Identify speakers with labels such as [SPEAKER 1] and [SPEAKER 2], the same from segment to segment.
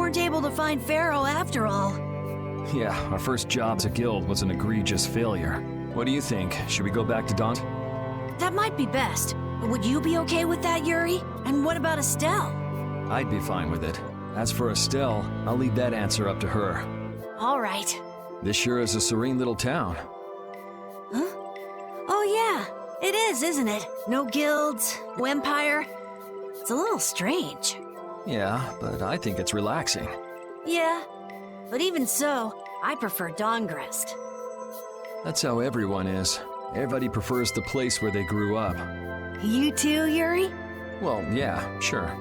[SPEAKER 1] weren't able to find Pharaoh after all.
[SPEAKER 2] Yeah, our first job as a guild was an egregious failure. What do you think? Should we go back to Daunt?
[SPEAKER 1] That might be best. Would you be okay with that, Yuri? And what about Estelle?
[SPEAKER 2] I'd be fine with it. As for Estelle, I'll leave that answer up to her.
[SPEAKER 1] All right.
[SPEAKER 2] This sure is a serene little town.
[SPEAKER 1] Huh? Oh yeah, it is, isn't it? No guilds, no empire. It's a little strange.
[SPEAKER 2] Yeah, but I think it's relaxing.
[SPEAKER 1] Yeah, but even so, I prefer Dawngrest.
[SPEAKER 2] That's how everyone is. Everybody prefers the place where they grew up.
[SPEAKER 1] You too, Yuri?
[SPEAKER 2] Well, yeah, sure.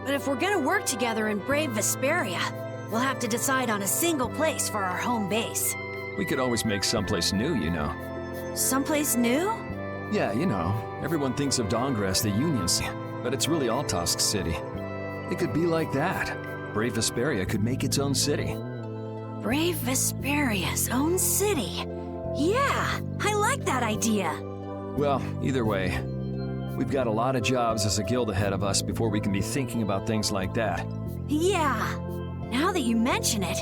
[SPEAKER 1] But if we're gonna work together in brave Vesperia, we'll have to decide on a single place for our home base.
[SPEAKER 2] We could always make someplace new, you know.
[SPEAKER 1] Someplace new?
[SPEAKER 2] Yeah, you know, everyone thinks of Dawngrest, the Union City, but it's really Altosk City. It could be like that. Brave Vesperia could make its own city.
[SPEAKER 1] Brave Vesperia's own city. Yeah, I like that idea.
[SPEAKER 2] Well, either way, we've got a lot of jobs as a guild ahead of us before we can be thinking about things like that.
[SPEAKER 1] Yeah. Now that you mention it,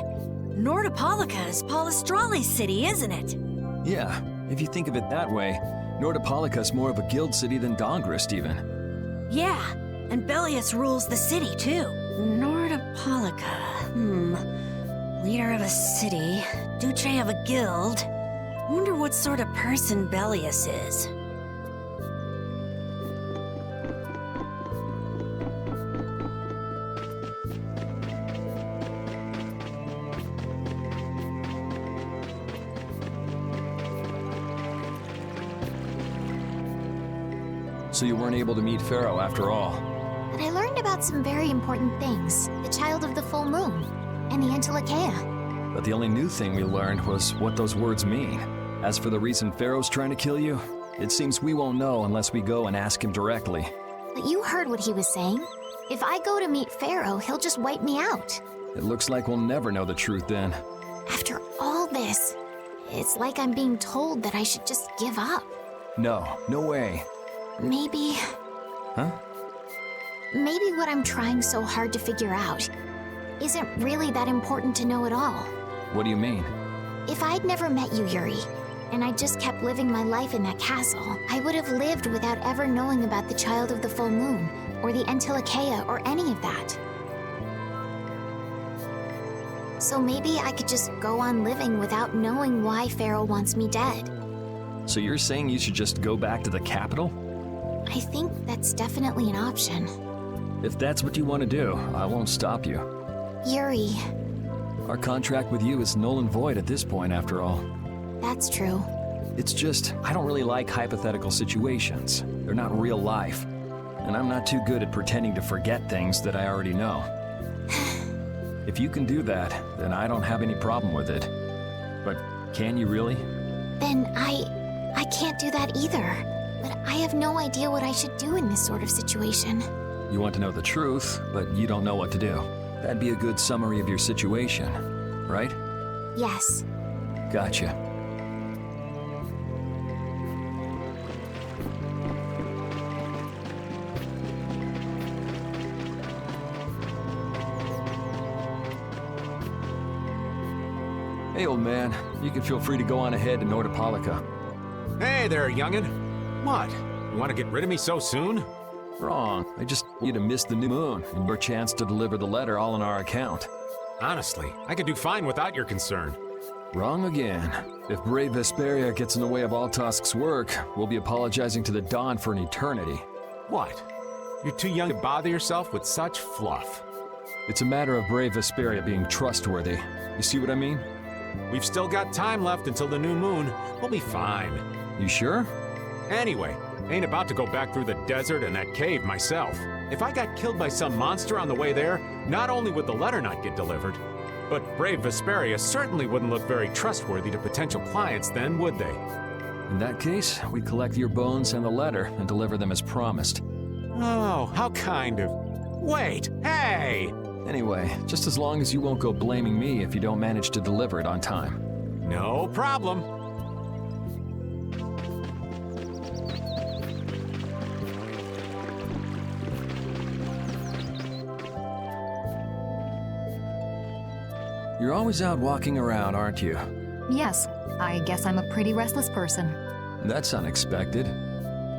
[SPEAKER 1] Nordopolica is Palestrale's city, isn't it?
[SPEAKER 2] Yeah, if you think of it that way, Nordopolica's more of a guild city than Dawngrest even.
[SPEAKER 1] Yeah, and Bellius rules the city too. Nordopolica, leader of a city, Duce of a guild. Wonder what sort of person Bellius is.
[SPEAKER 2] So you weren't able to meet Pharaoh after all.
[SPEAKER 3] But I learned about some very important things. The child of the full moon, and the Antilocheia.
[SPEAKER 2] But the only new thing we learned was what those words mean. As for the reason Pharaoh's trying to kill you, it seems we won't know unless we go and ask him directly.
[SPEAKER 3] But you heard what he was saying. If I go to meet Pharaoh, he'll just wipe me out.
[SPEAKER 2] It looks like we'll never know the truth then.
[SPEAKER 3] After all this, it's like I'm being told that I should just give up.
[SPEAKER 2] No, no way.
[SPEAKER 3] Maybe...
[SPEAKER 2] Huh?
[SPEAKER 3] Maybe what I'm trying so hard to figure out isn't really that important to know at all.
[SPEAKER 2] What do you mean?
[SPEAKER 3] If I'd never met you, Yuri, and I just kept living my life in that castle, I would have lived without ever knowing about the Child of the Full Moon, or the Antilocheia, or any of that. So maybe I could just go on living without knowing why Pharaoh wants me dead.
[SPEAKER 2] So you're saying you should just go back to the capital?
[SPEAKER 3] I think that's definitely an option.
[SPEAKER 2] If that's what you want to do, I won't stop you.
[SPEAKER 3] Yuri,
[SPEAKER 2] Our contract with you is null and void at this point, after all.
[SPEAKER 3] that's true.
[SPEAKER 2] It's just, I don't really like hypothetical situations. They're not real life. And I'm not too good at pretending to forget things that I already know. If you can do that, then I don't have any problem with it. But can you really?
[SPEAKER 3] Then I can't do that either. But I have no idea what I should do in this sort of situation.
[SPEAKER 2] You want to know the truth, but you don't know what to do. That'd be a good summary of your situation, right?
[SPEAKER 3] Yes.
[SPEAKER 2] Gotcha. Hey, old man. You can feel free to go on ahead to Nordopolica.
[SPEAKER 4] Hey there, youngin'. What? You want to get rid of me so soon?
[SPEAKER 2] Wrong. I just want you to miss the new moon and your chance to deliver the letter all on our account.
[SPEAKER 4] Honestly, I could do fine without your concern.
[SPEAKER 2] Wrong again. If brave Vesperia gets in the way of Altosk's work, we'll be apologizing to the Dawn for an eternity.
[SPEAKER 4] What? You're too young to bother yourself with such fluff.
[SPEAKER 2] It's a matter of brave Vesperia being trustworthy. You see what I mean?
[SPEAKER 4] We've still got time left until the new moon. We'll be fine.
[SPEAKER 2] You sure?
[SPEAKER 4] Anyway, ain't about to go back through the desert and that cave myself. If I got killed by some monster on the way there, not only would the letter not get delivered, but brave Vesperia certainly wouldn't look very trustworthy to potential clients then, would they?
[SPEAKER 2] In that case, we collect your bones and the letter and deliver them as promised.
[SPEAKER 4] Oh, how kind of... Wait, hey!
[SPEAKER 2] Anyway, just as long as you won't go blaming me if you don't manage to deliver it on time.
[SPEAKER 4] No problem.
[SPEAKER 2] You're always out walking around, aren't you?
[SPEAKER 5] Yes, I guess I'm a pretty restless person.
[SPEAKER 2] That's unexpected.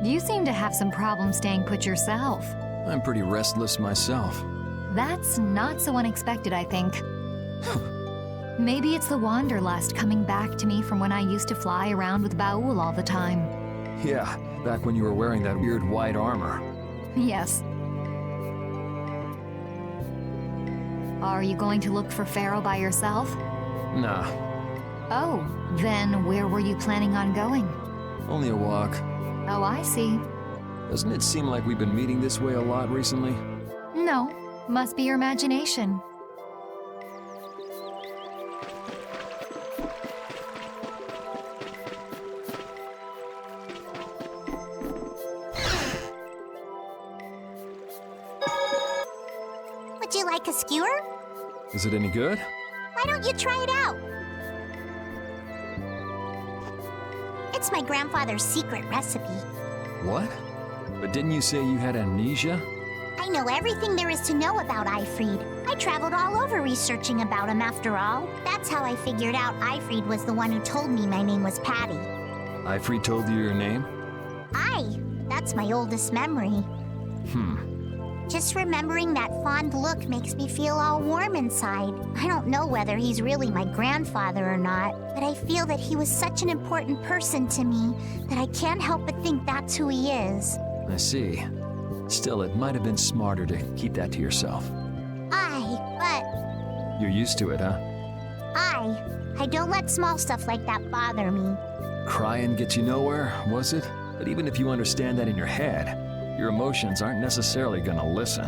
[SPEAKER 5] You seem to have some problems staying put yourself.
[SPEAKER 2] I'm pretty restless myself.
[SPEAKER 5] That's not so unexpected, I think. Maybe it's the wanderlust coming back to me from when I used to fly around with Baul all the time.
[SPEAKER 2] Yeah, back when you were wearing that weird white armor.
[SPEAKER 5] Yes. Are you going to look for Pharaoh by yourself?
[SPEAKER 2] Nah,
[SPEAKER 5] Oh, then where were you planning on going?
[SPEAKER 2] only a walk.
[SPEAKER 5] Oh, I see.
[SPEAKER 2] Doesn't it seem like we've been meeting this way a lot recently?
[SPEAKER 5] No, must be your imagination.
[SPEAKER 3] Would you like a skewer?
[SPEAKER 2] Is it any good?
[SPEAKER 3] Why don't you try it out? It's my grandfather's secret recipe.
[SPEAKER 2] What? But didn't you say you had amnesia?
[SPEAKER 3] I know everything there is to know about Ifried. I traveled all over researching about him after all. That's how I figured out Ifried was the one who told me my name was Patty.
[SPEAKER 2] Ifried told you your name?
[SPEAKER 3] That's my oldest memory. Just remembering that fond look makes me feel all warm inside. I don't know whether he's really my grandfather or not, but I feel that he was such an important person to me that I can't help but think that's who he is.
[SPEAKER 2] I see. Still, it might have been smarter to keep that to yourself.
[SPEAKER 3] But
[SPEAKER 2] You're used to it, huh?
[SPEAKER 3] I don't let small stuff like that bother me.
[SPEAKER 2] Crying gets you nowhere, was it? But even if you understand that in your head, your emotions aren't necessarily gonna listen.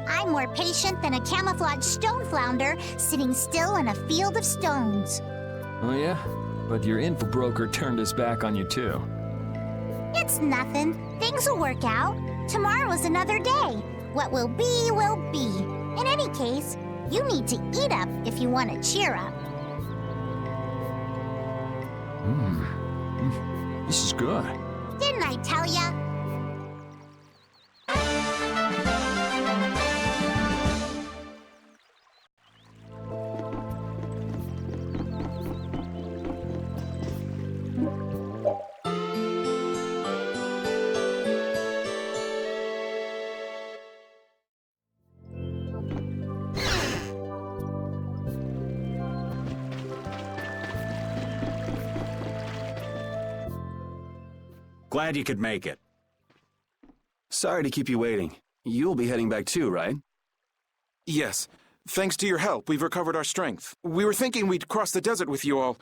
[SPEAKER 3] I'm more patient than a camouflaged stone flounder sitting still in a field of stones.
[SPEAKER 2] Oh yeah? But your info broker turned his back on you too.
[SPEAKER 3] It's nothing. Things will work out. Tomorrow is another day. What will be, will be. In any case, you need to eat up if you want to cheer up.
[SPEAKER 2] This is good.
[SPEAKER 3] Didn't I tell ya?
[SPEAKER 4] Glad you could make it.
[SPEAKER 6] Sorry to keep you waiting. You'll be heading back too, right?
[SPEAKER 7] Yes. Thanks to your help, we've recovered our strength. We were thinking we'd cross the desert with you all.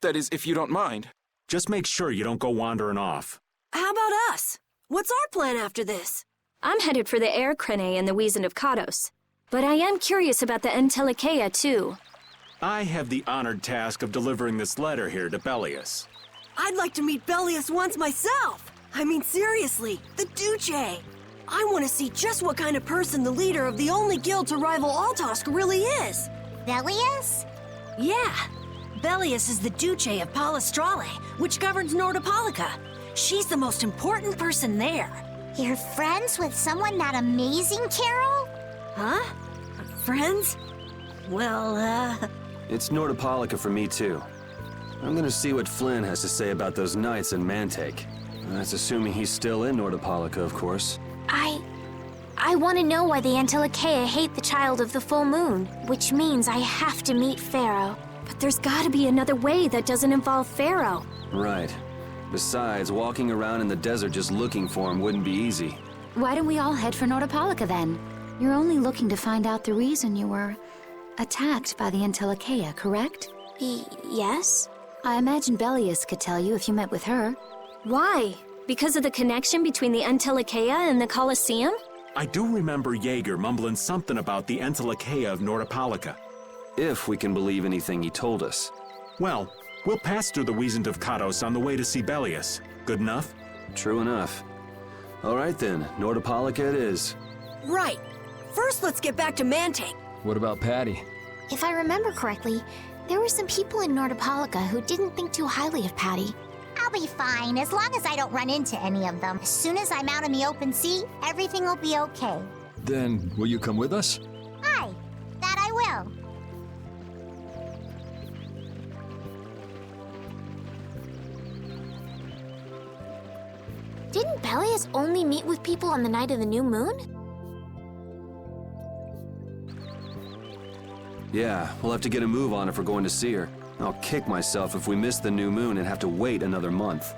[SPEAKER 7] That is, if you don't mind.
[SPEAKER 4] Just make sure you don't go wandering off.
[SPEAKER 8] How about us? What's our plan after this?
[SPEAKER 9] I'm headed for the Air Crene and the Wizened of Kados. But I am curious about the Entelikeia, too.
[SPEAKER 4] I have the honored task of delivering this letter here to Bellius.
[SPEAKER 8] I'd like to meet Bellius once myself. I mean, seriously, the Duce. I want to see just what kind of person the leader of the only guild to rival Altosk really is.
[SPEAKER 3] Bellius?
[SPEAKER 1] Yeah. Bellius is the Duce of Palestrale, which governs Nordopolica. She's the most important person there.
[SPEAKER 3] You're friends with someone that amazing, Carol?
[SPEAKER 1] Huh? Friends? Well,
[SPEAKER 6] It's Nordopolica for me too. I'm gonna see what Flynn has to say about those knights in Mantake. That's assuming he's still in Nordopolica, of course.
[SPEAKER 3] I want to know why the Entelikeia hate the child of the full moon, which means I have to meet Pharaoh.
[SPEAKER 9] But there's gotta be another way that doesn't involve Pharaoh.
[SPEAKER 6] Right. Besides, walking around in the desert just looking for him wouldn't be easy.
[SPEAKER 10] Why don't we all head for Nordopolica then? You're only looking to find out the reason you were attacked by the Entelikeia, correct?
[SPEAKER 3] Yes?
[SPEAKER 10] I imagine Bellius could tell you if you met with her.
[SPEAKER 9] Why? Because of the connection between the Entelikeia and the Colosseum?
[SPEAKER 4] I do remember Jaeger mumbling something about the Entelikeia of Nordopolica.
[SPEAKER 6] If we can believe anything he told us.
[SPEAKER 4] Well, we'll pass through the Wizened of Kados on the way to see Bellius. Good enough?
[SPEAKER 6] True enough. All right then, Nordopolica it is.
[SPEAKER 8] Right. First, let's get back to Mantake.
[SPEAKER 2] What about Patty?
[SPEAKER 3] If I remember correctly, there were some people in Nordopolica who didn't think too highly of Patty. I'll be fine, as long as I don't run into any of them. As soon as I'm out in the open sea, everything will be okay.
[SPEAKER 2] Then, will you come with us?
[SPEAKER 3] Aye, that I will.
[SPEAKER 11] Belias only meet with people on the night of the new moon?
[SPEAKER 6] Yeah, we'll have to get a move on if we're going to see her. I'll kick myself if we miss the new moon and have to wait another month.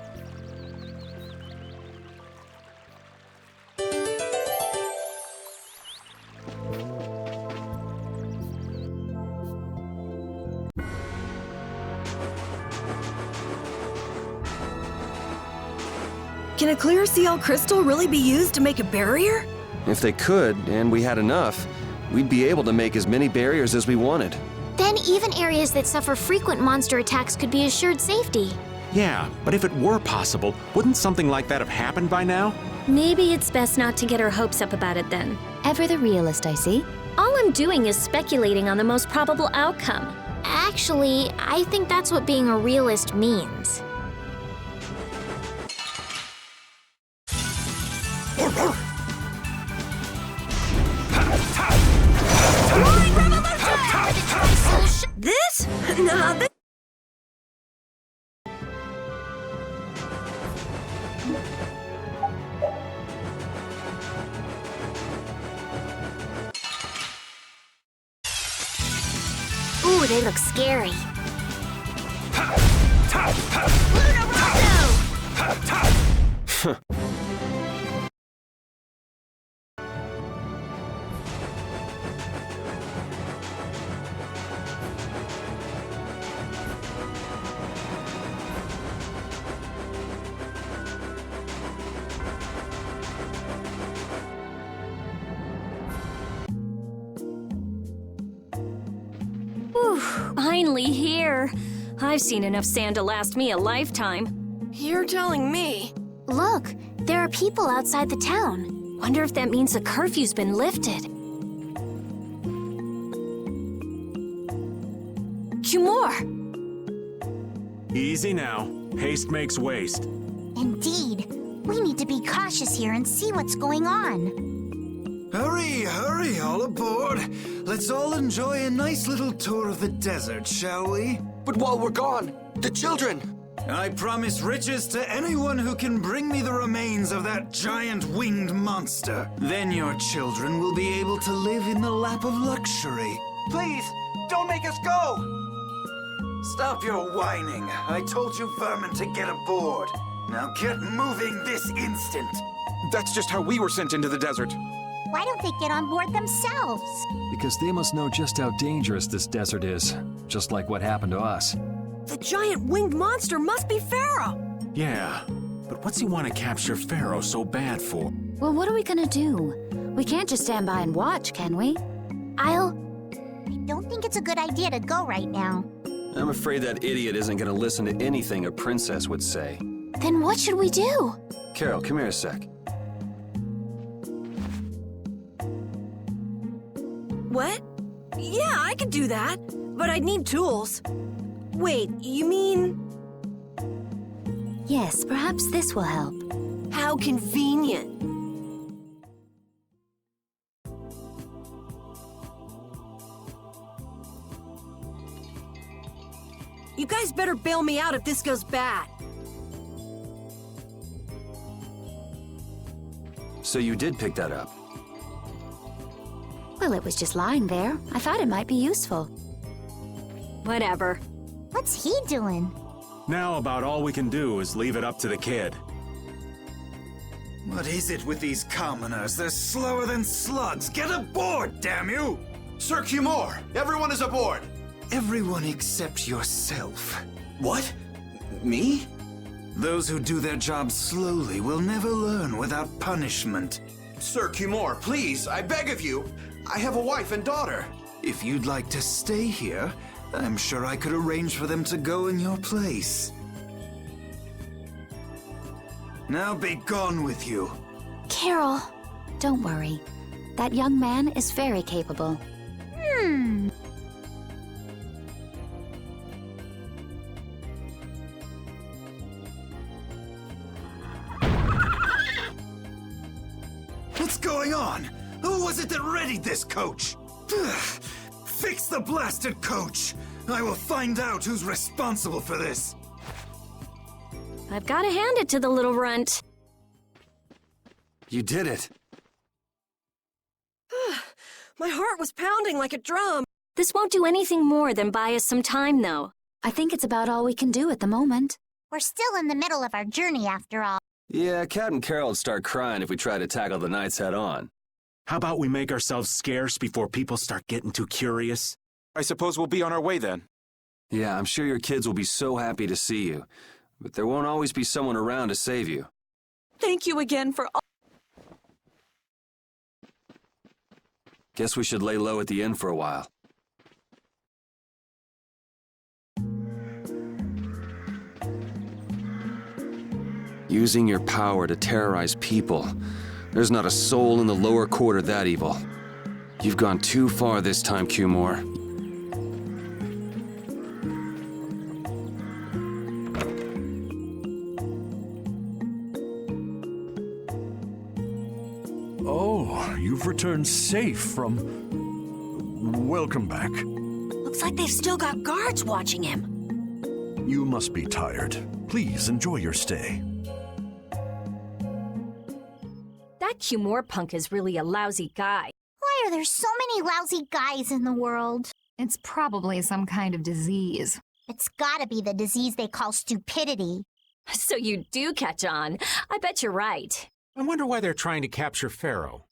[SPEAKER 8] Can a clear CL crystal really be used to make a barrier?
[SPEAKER 6] If they could, and we had enough, we'd be able to make as many barriers as we wanted.
[SPEAKER 11] Then even areas that suffer frequent monster attacks could be assured safety.
[SPEAKER 4] Yeah, but if it were possible, wouldn't something like that have happened by now?
[SPEAKER 9] Maybe it's best not to get our hopes up about it then.
[SPEAKER 10] Ever the realist, I see.
[SPEAKER 9] All I'm doing is speculating on the most probable outcome.
[SPEAKER 11] Actually, I think that's what being a realist means.
[SPEAKER 8] This? Nah, this...
[SPEAKER 11] Ooh, they look scary.
[SPEAKER 9] Whew, finally here. I've seen enough sand to last me a lifetime.
[SPEAKER 8] You're telling me.
[SPEAKER 11] Look, there are people outside the town.
[SPEAKER 9] Wonder if that means the curfew's been lifted. Cumore!
[SPEAKER 4] Easy now. Haste makes waste.
[SPEAKER 3] Indeed. We need to be cautious here and see what's going on.
[SPEAKER 12] Hurry, hurry, all aboard. Let's all enjoy a nice little tour of the desert, shall we?
[SPEAKER 13] But while we're gone, the children!
[SPEAKER 12] I promise riches to anyone who can bring me the remains of that giant winged monster. Then your children will be able to live in the lap of luxury. Please, don't make us go! Stop your whining. I told you vermin to get aboard. Now get moving this instant.
[SPEAKER 7] That's just how we were sent into the desert.
[SPEAKER 3] Why don't they get on board themselves?
[SPEAKER 2] Because they must know just how dangerous this desert is, just like what happened to us.
[SPEAKER 8] The giant winged monster must be Pharaoh!
[SPEAKER 4] Yeah, but what's he want to capture Pharaoh so bad for?
[SPEAKER 10] Well, what are we gonna do? We can't just stand by and watch, can we?
[SPEAKER 3] I don't think it's a good idea to go right now.
[SPEAKER 6] I'm afraid that idiot isn't gonna listen to anything a princess would say.
[SPEAKER 11] Then what should we do?
[SPEAKER 6] Carol, come here a sec.
[SPEAKER 8] What? Yeah, I could do that, but I'd need tools. Wait, you mean...
[SPEAKER 10] Yes, perhaps this will help.
[SPEAKER 8] How convenient. You guys better bail me out if this goes bad.
[SPEAKER 6] So you did pick that up?
[SPEAKER 10] Well, it was just lying there. I thought it might be useful.
[SPEAKER 9] Whatever.
[SPEAKER 3] What's he doing?
[SPEAKER 4] Now about all we can do is leave it up to the kid.
[SPEAKER 12] What is it with these commoners? They're slower than slugs. Get aboard, damn you!
[SPEAKER 13] Sir Cumore, everyone is aboard!
[SPEAKER 12] Everyone except yourself.
[SPEAKER 13] What? Me?
[SPEAKER 12] Those who do their jobs slowly will never learn without punishment.
[SPEAKER 13] Sir Cumore, please, I beg of you. I have a wife and daughter.
[SPEAKER 12] If you'd like to stay here, I'm sure I could arrange for them to go in your place. Now be gone with you.
[SPEAKER 10] Carol, don't worry. That young man is very capable.
[SPEAKER 12] What's going on? Who was it that readied this coach? Fix the blasted coach! I will find out who's responsible for this.
[SPEAKER 9] I've got to hand it to the little runt.
[SPEAKER 6] You did it.
[SPEAKER 8] My heart was pounding like a drum.
[SPEAKER 9] This won't do anything more than buy us some time, though.
[SPEAKER 10] I think it's about all we can do at the moment.
[SPEAKER 3] We're still in the middle of our journey after all.
[SPEAKER 6] Yeah, Captain Carroll would start crying if we tried to tackle the knights head on.
[SPEAKER 4] How about we make ourselves scarce before people start getting too curious?
[SPEAKER 7] I suppose we'll be on our way then.
[SPEAKER 6] Yeah, I'm sure your kids will be so happy to see you. But there won't always be someone around to save you.
[SPEAKER 8] Thank you again for all.
[SPEAKER 6] Guess we should lay low at the inn for a while. Using your power to terrorize people. There's not a soul in the lower quarter that evil. You've gone too far this time, Cumore.
[SPEAKER 14] Oh, you've returned safe from... Welcome back.
[SPEAKER 1] Looks like they've still got guards watching him.
[SPEAKER 14] You must be tired. Please enjoy your stay.
[SPEAKER 9] That Cumore punk is really a lousy guy.
[SPEAKER 3] Why are there so many lousy guys in the world?
[SPEAKER 5] It's probably some kind of disease.
[SPEAKER 3] It's gotta be the disease they call stupidity.
[SPEAKER 9] So you do catch on. I bet you're right.
[SPEAKER 4] I wonder why they're trying to capture Pharaoh.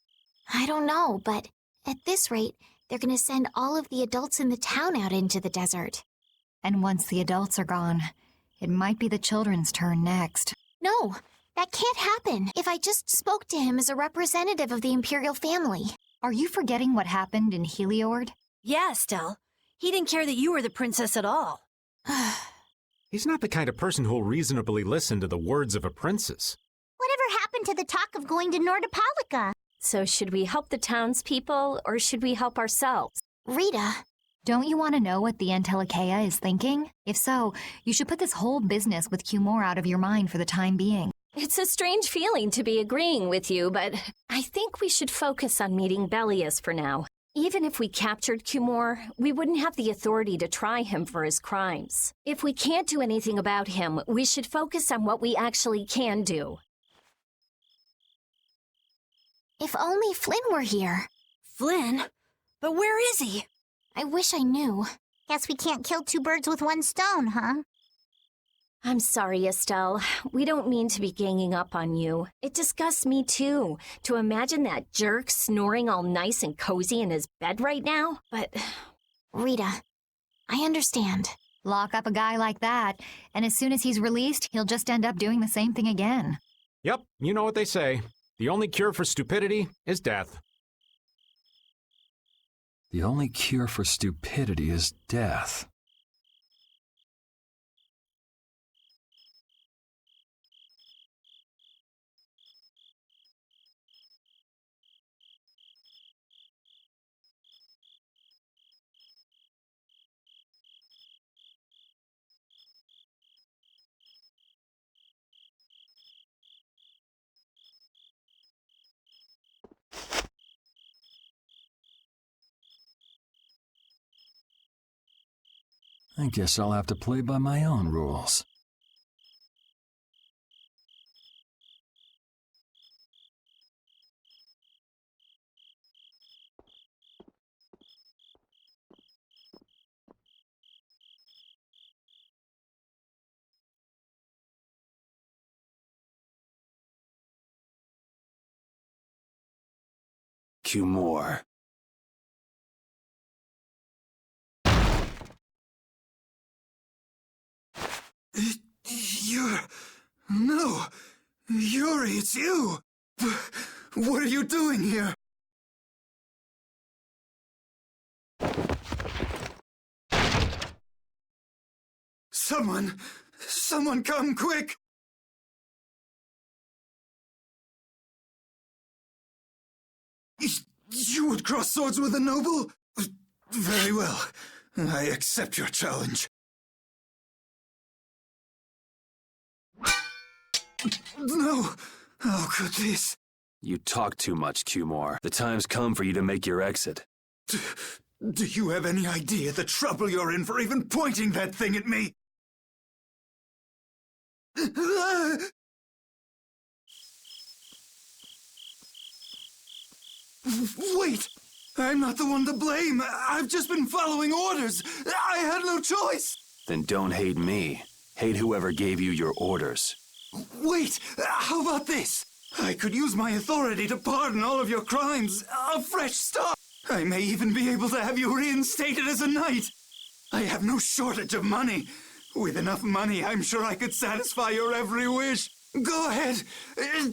[SPEAKER 11] I don't know, but at this rate, they're gonna send all of the adults in the town out into the desert.
[SPEAKER 5] And once the adults are gone, it might be the children's turn next.
[SPEAKER 11] No, that can't happen. If I just spoke to him as a representative of the Imperial family.
[SPEAKER 5] Are you forgetting what happened in Heliord?
[SPEAKER 1] Yeah, Estelle. He didn't care that you were the princess at all.
[SPEAKER 4] He's not the kind of person who'll reasonably listen to the words of a princess.
[SPEAKER 3] Whatever happened to the talk of going to Nordopolica?
[SPEAKER 9] So should we help the townspeople, or should we help ourselves?
[SPEAKER 11] Rita.
[SPEAKER 5] Don't you want to know what the Entelikeia is thinking? If so, you should put this whole business with Cumore out of your mind for the time being.
[SPEAKER 9] It's a strange feeling to be agreeing with you, but I think we should focus on meeting Bellius for now. Even if we captured Cumore, we wouldn't have the authority to try him for his crimes. If we can't do anything about him, we should focus on what we actually can do.
[SPEAKER 11] If only Flynn were here.
[SPEAKER 1] Flynn? But where is he?
[SPEAKER 11] I wish I knew.
[SPEAKER 3] Guess we can't kill two birds with one stone, huh?
[SPEAKER 9] I'm sorry, Estelle. We don't mean to be ganging up on you. It disgusts me, too, to imagine that jerk snoring all nice and cozy in his bed right now, but...
[SPEAKER 11] Rita, I understand.
[SPEAKER 5] Lock up a guy like that, and as soon as he's released, he'll just end up doing the same thing again.
[SPEAKER 4] Yep, you know what they say. The only cure for stupidity is death.
[SPEAKER 2] The only cure for stupidity is death. I guess I'll have to play by my own rules.
[SPEAKER 6] Cumore.
[SPEAKER 12] No! Yuri, it's you! What are you doing here? Someone come quick! You would cross swords with a noble? Very well. I accept your challenge. No! How could this?
[SPEAKER 6] You talk too much, Cumore. The time's come for you to make your exit.
[SPEAKER 12] Do you have any idea the trouble you're in for even pointing that thing at me? Wait! I'm not the one to blame. I've just been following orders. I had no choice.
[SPEAKER 6] Then don't hate me. Hate whoever gave you your orders.
[SPEAKER 12] Wait! How about this? I could use my authority to pardon all of your crimes. A fresh start. I may even be able to have you reinstated as a knight. I have no shortage of money. With enough money, I'm sure I could satisfy your every wish. Go ahead.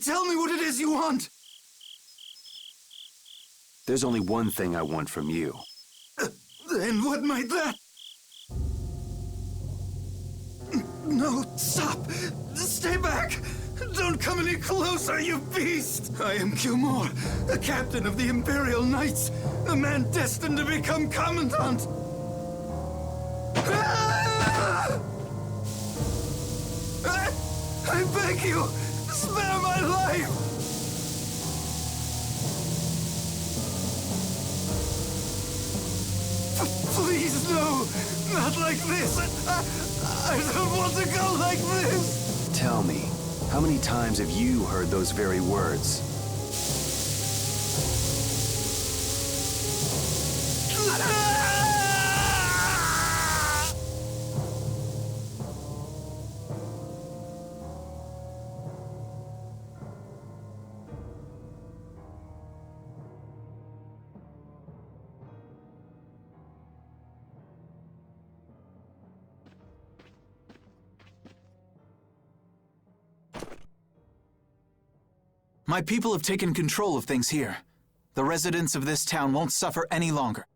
[SPEAKER 12] Tell me what it is you want.
[SPEAKER 6] There's only one thing I want from you.
[SPEAKER 12] Then what might that... No, stop! Stay back! Don't come any closer, you beast! I am Cumor, the captain of the Imperial Knights, a man destined to become Commandant! Ah! I beg you, spare my life! Please, no! Not like this! I don't want to go like this!
[SPEAKER 6] Tell me, how many times have you heard those very words?
[SPEAKER 12] My people have taken control of things here. The residents of this town won't suffer any longer.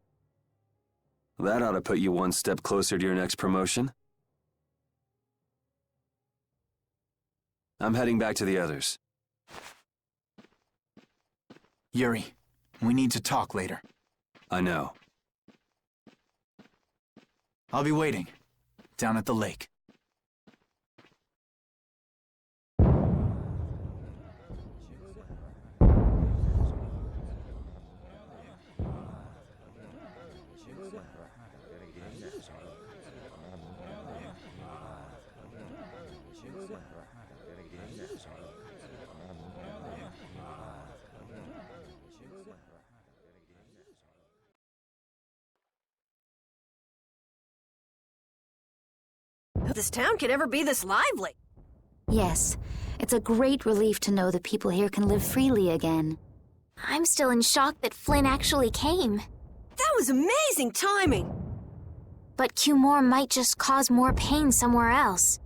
[SPEAKER 6] That ought to put you one step closer to your next promotion. I'm heading back to the others.
[SPEAKER 12] Yuri, we need to talk later.
[SPEAKER 6] I know.
[SPEAKER 12] I'll be waiting, down at the lake.
[SPEAKER 8] This town could ever be this lively.
[SPEAKER 10] Yes, it's a great relief to know the people here can live freely again.
[SPEAKER 11] I'm still in shock that Flynn actually came.
[SPEAKER 8] That was amazing timing.
[SPEAKER 11] But Cumor might just cause more pain somewhere else.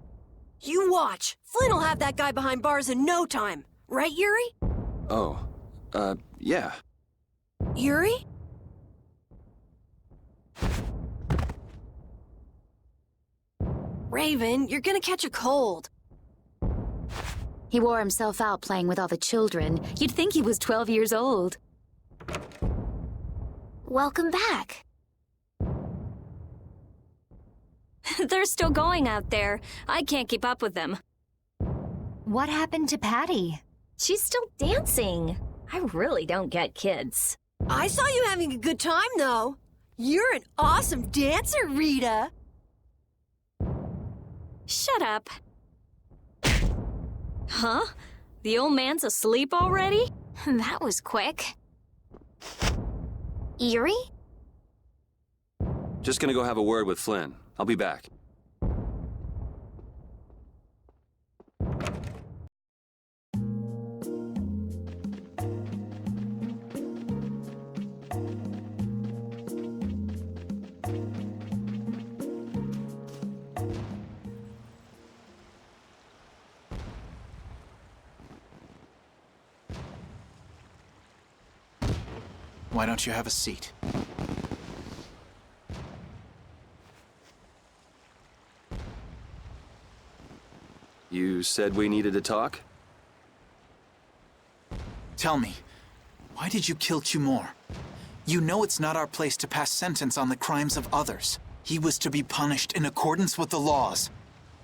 [SPEAKER 8] You watch. Flynn will have that guy behind bars in no time. Right, Yuri?
[SPEAKER 6] Oh, yeah.
[SPEAKER 8] Yuri? Raven, you're gonna catch a cold.
[SPEAKER 10] He wore himself out playing with all the children. You'd think he was 12 years old.
[SPEAKER 11] Welcome back.
[SPEAKER 9] They're still going out there. I can't keep up with them.
[SPEAKER 5] What happened to Patty?
[SPEAKER 9] She's still dancing. I really don't get kids.
[SPEAKER 8] I saw you having a good time, though. You're an awesome dancer, Rita.
[SPEAKER 9] Shut up. Huh? The old man's asleep already?
[SPEAKER 11] That was quick. Yuri?
[SPEAKER 6] Just gonna go have a word with Flynn. I'll be back.
[SPEAKER 12] Why don't you have a seat?
[SPEAKER 6] You said we needed to talk?
[SPEAKER 12] Tell me, why did you kill Cumor? You know it's not our place to pass sentence on the crimes of others. He was to be punished in accordance with the laws.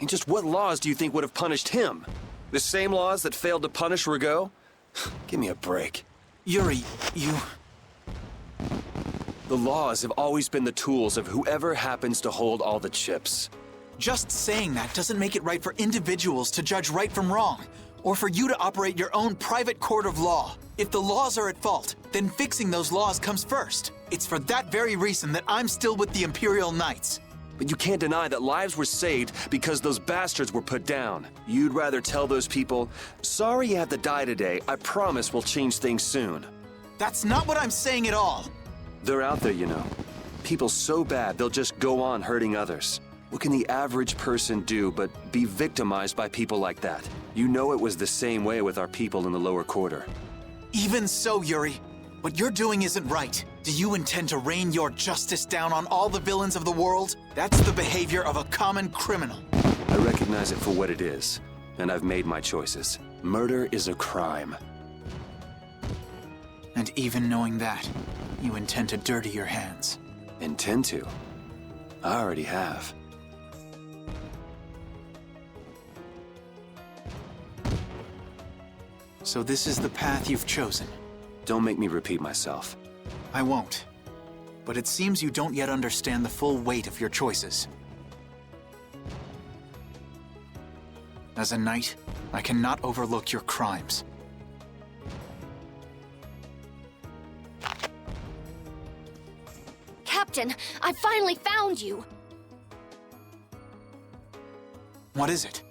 [SPEAKER 6] And just what laws do you think would have punished him? The same laws that failed to punish Rigaud? Give me a break.
[SPEAKER 12] Yuri, you...
[SPEAKER 6] The laws have always been the tools of whoever happens to hold all the chips.
[SPEAKER 12] Just saying that doesn't make it right for individuals to judge right from wrong, or for you to operate your own private court of law.
[SPEAKER 15] If the laws are at fault, then fixing those laws comes first. It's for that very reason that I'm still with the Imperial Knights.
[SPEAKER 6] But you can't deny that lives were saved because those bastards were put down. You'd rather tell those people, sorry you had to die today, I promise we'll change things soon.
[SPEAKER 15] That's not what I'm saying at all.
[SPEAKER 6] They're out there, you know. People so bad, they'll just go on hurting others. What can the average person do but be victimized by people like that? You know it was the same way with our people in the lower quarter.
[SPEAKER 15] Even so, Yuri, what you're doing isn't right. Do you intend to rain your justice down on all the villains of the world? That's the behavior of a common criminal.
[SPEAKER 6] I recognize it for what it is, and I've made my choices. Murder is a crime.
[SPEAKER 15] And even knowing that, you intend to dirty your hands.
[SPEAKER 6] Intend to? I already have.
[SPEAKER 15] So this is the path you've chosen.
[SPEAKER 6] Don't make me repeat myself.
[SPEAKER 15] I won't. But it seems you don't yet understand the full weight of your choices. As a knight, I cannot overlook your crimes.
[SPEAKER 16] Captain, I finally found you!
[SPEAKER 15] What is it?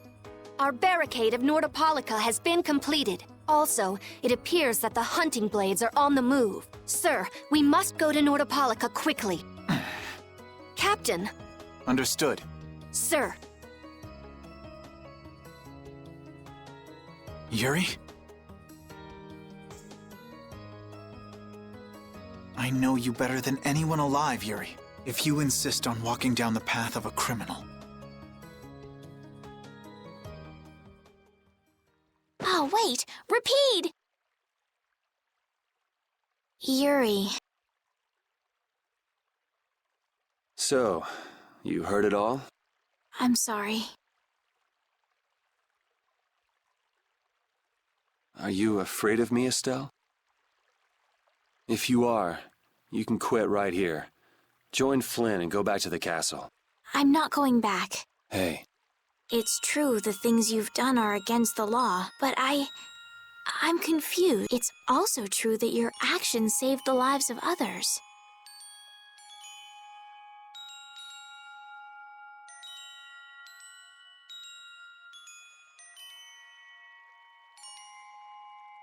[SPEAKER 16] Our barricade of Nordopolica has been completed. Also, it appears that the hunting blades are on the move. Sir, we must go to Nordopolica quickly. Captain!
[SPEAKER 15] Understood.
[SPEAKER 16] Sir!
[SPEAKER 15] Yuri? I know you better than anyone alive, Yuri. If you insist on walking down the path of a criminal.
[SPEAKER 11] Oh, wait! Repeat! Yuri.
[SPEAKER 6] So, you heard it all?
[SPEAKER 11] I'm sorry.
[SPEAKER 6] Are you afraid of me, Estelle? If you are, you can quit right here. Join Flynn and go back to the castle.
[SPEAKER 11] I'm not going back.
[SPEAKER 6] Hey.
[SPEAKER 11] It's true the things you've done are against the law, but I'm confused. It's also true that your actions saved the lives of others.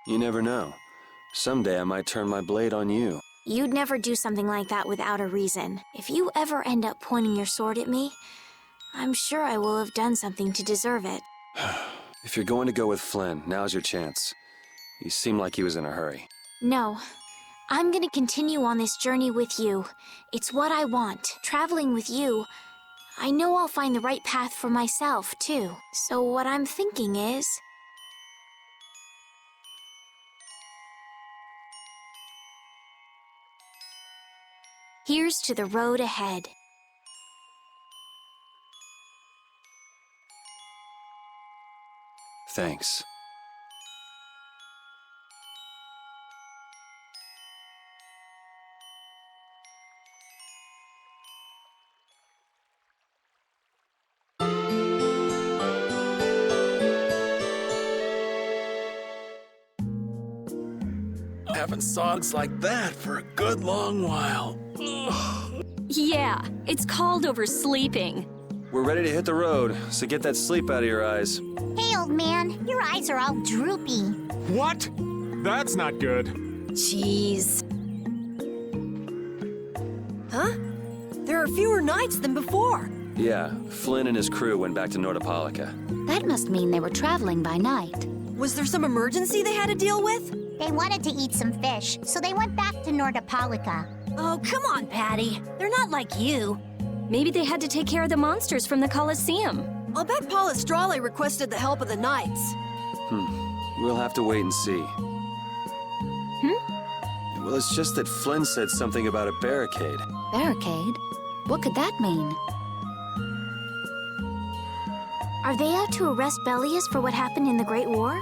[SPEAKER 6] You never know. Someday I might turn my blade on you.
[SPEAKER 11] You'd never do something like that without a reason. If you ever end up pointing your sword at me, I'm sure I will have done something to deserve it.
[SPEAKER 6] If you're going to go with Flynn, now's your chance. You seem like he was in a hurry.
[SPEAKER 11] No. I'm gonna continue on this journey with you. It's what I want. Traveling with you, I know I'll find the right path for myself, too. So what I'm thinking is... here's to the road ahead.
[SPEAKER 6] Thanks.
[SPEAKER 17] Haven't songs like that for a good long while.
[SPEAKER 9] Yeah, it's called oversleeping.
[SPEAKER 6] We're ready to hit the road, so get that sleep out of your eyes.
[SPEAKER 3] Hey, old man, your eyes are all droopy.
[SPEAKER 4] What? That's not good.
[SPEAKER 9] Jeez.
[SPEAKER 8] Huh? There are fewer knights than before.
[SPEAKER 6] Yeah, Flynn and his crew went back to Nordopolica.
[SPEAKER 10] That must mean they were traveling by night.
[SPEAKER 8] Was there some emergency they had to deal with?
[SPEAKER 3] They wanted to eat some fish, so they went back to Nordopolica.
[SPEAKER 1] Oh, come on, Patty. They're not like you.
[SPEAKER 9] Maybe they had to take care of the monsters from the Colosseum.
[SPEAKER 8] I'll bet Palestrale requested the help of the knights.
[SPEAKER 6] We'll have to wait and see. Well, it's just that Flynn said something about a barricade.
[SPEAKER 10] Barricade? What could that mean?
[SPEAKER 11] Are they out to arrest Bellius for what happened in the Great War?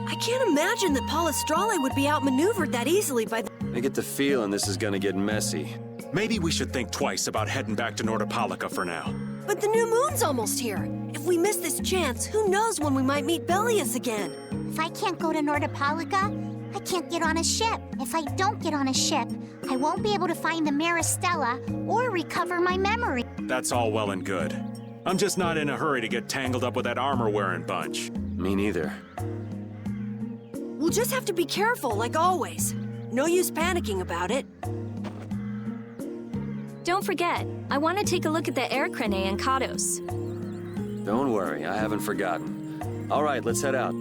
[SPEAKER 8] I can't imagine that Palestrale would be outmaneuvered that easily by the...
[SPEAKER 6] I get the feeling this is gonna get messy.
[SPEAKER 4] Maybe we should think twice about heading back to Nordopolica for now.
[SPEAKER 8] But the new moon's almost here. If we miss this chance, who knows when we might meet Bellius again?
[SPEAKER 3] If I can't go to Nordopolica, I can't get on a ship. If I don't get on a ship, I won't be able to find the Maristella or recover my memory.
[SPEAKER 4] That's all well and good. I'm just not in a hurry to get tangled up with that armor-wearing bunch.
[SPEAKER 6] Me neither.
[SPEAKER 8] We'll just have to be careful, like always. No use panicking about it.
[SPEAKER 9] Don't forget, I want to take a look at the air crane and Kados.
[SPEAKER 6] Don't worry, I haven't forgotten. All right, let's head out.